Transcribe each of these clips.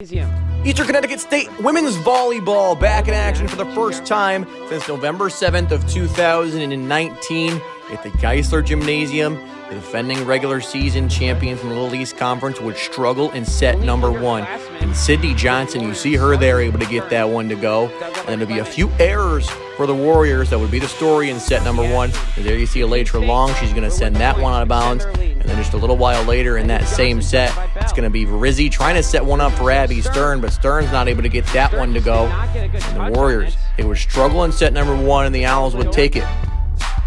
Eastern Connecticut State women's volleyball back in action for the first time since November 7th of 2019 at the Geisler Gymnasium. The defending regular season champions from the Little East Conference would struggle in set number one. And Sydney Johnson, you see her there able to get that one to go. And then there'll be a few errors for the Warriors. That would be the story in set number one. And there you see Elytra Long. She's going to send that one out of bounds. And then just a little while later in that same set, it's going to be Rizzi trying to set one up for Abby Stern, but Stern's not able to get that one to go. And the Warriors, they would struggle in set number one, and the Owls would take it.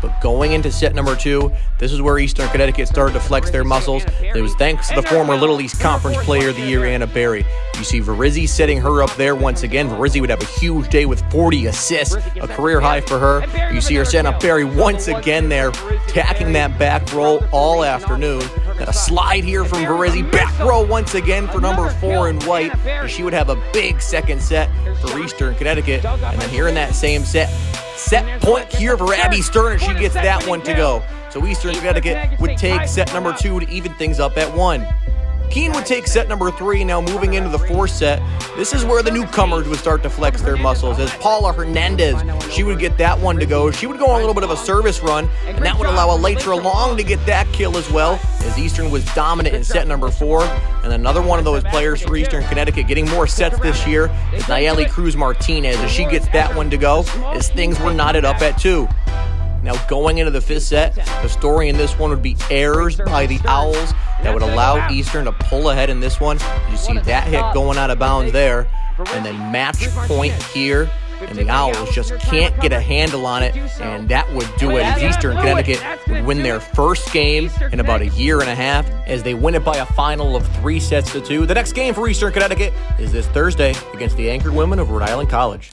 But going into set number two, this is where Eastern Connecticut started to flex their muscles. It was thanks to the former Little East Conference Player of the Year, Anna Berry. You see Rizzi setting her up there once again. Rizzi would have a huge day with 40 assists, a career high for her. You see her setting up Berry once again there, tacking that back roll all afternoon. And a slide here from Rizzi, back row once again for number 4 in white. And she would have a big second set for Eastern Connecticut. And then here in that same set point here for Abby Stern, and she gets that one to go. So Eastern Connecticut would take set number 2 to even things up at 1. Keene would take set number 3. Now moving into the fourth set, this is where the newcomers would start to flex their muscles. As Paula Hernandez, she would get that one to go. She would go on a little bit of a service run, and that would allow Elytra Long to get that kill as well, as Eastern was dominant in set number 4. And another one of those players for Eastern Connecticut getting more sets this year is Nayeli Cruz Martinez, as she gets that one to go, as things were knotted up at 2. Now going into the fifth set, the story in this one would be errors by the Owls that would allow Eastern to pull ahead in this one. You see that hit going out of bounds there, and then match point here, and the Owls just can't get a handle on it, and that would do it, as Eastern Connecticut would win their first game in about a year and a half, as they win it by a final of 3-2. The next game for Eastern Connecticut is this Thursday against the anchored women of Rhode Island College.